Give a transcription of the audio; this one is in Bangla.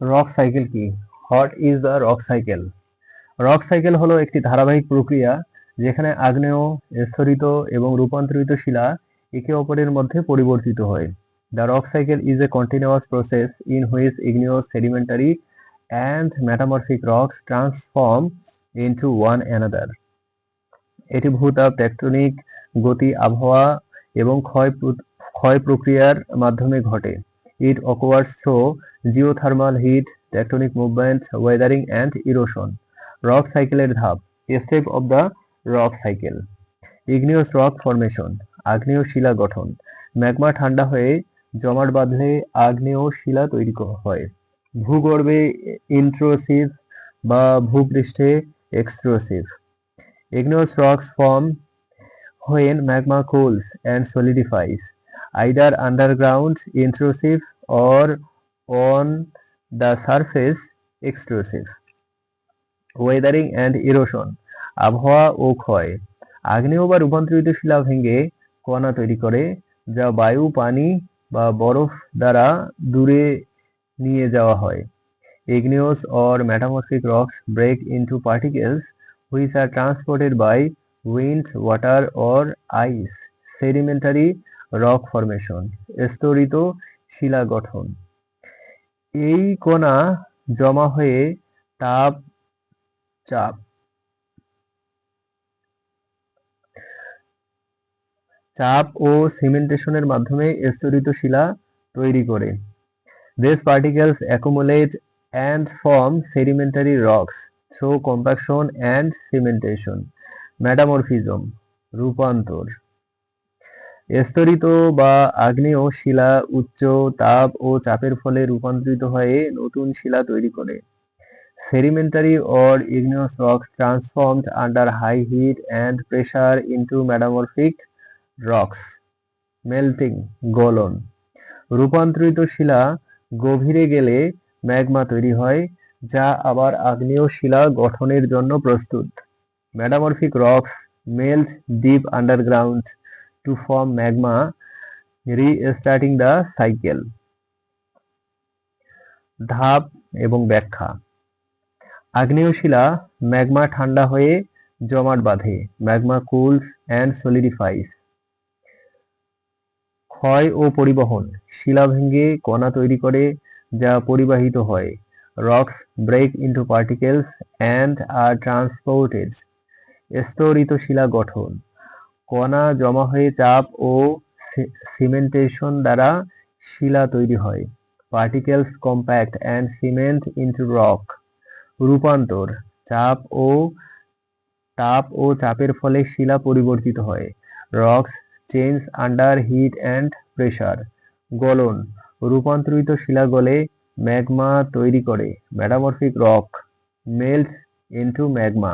রক সাইকেল কি? What is the rock cycle? Rock cycle হলো একটি ধারাবাহিক প্রক্রিয়া যেখানে আগ্নেয়, স্থরিত এবং রূপান্তরিত শিলা একে অপরের মধ্যে পরিবর্তিত হয়। The rock cycle is a continuous process in which igneous, sedimentary, and metamorphic rocks transform into one another. এটি ভূতাপ, টেকটনিক গতি, আবহাওয়া এবং ক্ষয় প্রক্রিয়ার মাধ্যমে ঘটে। It occurs through geothermal heat, tectonic movement, weathering, and erosion. Rock সাইকেলের ধাপ। Step of the rock cycle. Igneous rock formation, আগ্নেয় শিলা গঠন। ম্যাগমা ঠান্ডা হয়ে জমাট বাঁধলে আগ্নেয় শিলা তৈরি হয়। ভূগর্ভে ইন্ট্রুসিভ বা ভূপৃষ্ঠে extrusive. Igneous rocks form when magma cools and solidifies, either underground intrusive or on the surface extrusive. Weathering and erosion, আবহাওয়া ও ক্ষয়। আগ্নেয় বা রূপান্তরিত শিলা ভেঙে কণা তৈরি করে যা বায়ু, পানি বা বরফ দ্বারা দূরে নিয়ে যাওয়া হয়। Igneous or metamorphic rocks break into particles which are transported by wind, water, or ice. Sedimentary rock formation, স্তরিত শিলা গঠন। এই কণা জমা হয়ে তাপ, চাপ ও সিমেন্টেশনের মাধ্যমে স্তরিত শিলা তৈরি করে। These particles accumulate and form sedimentary rocks through compaction and cementation. Metamorphism, রূপান্তর। স্তরিত বা আগ্নেয় শিলা উচ্চ তাপ ও চাপের ফলে রূপান্তরিত হয়ে নতুন শিলা তৈরি করে। Sedimentary or igneous rocks transformed under high heat and pressure into metamorphic rocks. Melting, গলন। রূপান্তরিত শিলা গভীরে গেলে ম্যাগমা তৈরি হয়, যা আবার আগ্নেয় শিলা গঠনের জন্য প্রস্তুত। Metamorphic rocks melt deep underground to form magma, restarting the cycle. ধাপ এবং ব্যাখ্যা। আগ্নেয় শিলা ম্যাগমা ঠান্ডা হয়ে জমাট বাঁধে। Magma cools and solidifies. ক্ষয় ও পরিবহন, শিলা ভেঙে কণা তৈরি করে যা পরিবাহিত হয়। Rocks break into particles and are transported. স্তরিত শিলা গঠন, কণা জমা হয়ে চাপ ও সিমেন্টেশন দ্বারা শিলা তৈরি হয়। Particles compact and cement into rock. রূপান্তর, তাপ ও চাপের ফলে শিলা পরিবর্তিত হয়। Rocks change under heat and pressure. গলন, রূপান্তরিত শিলা গলে ম্যাগমা তৈরি করে। Metamorphic rock melts into magma.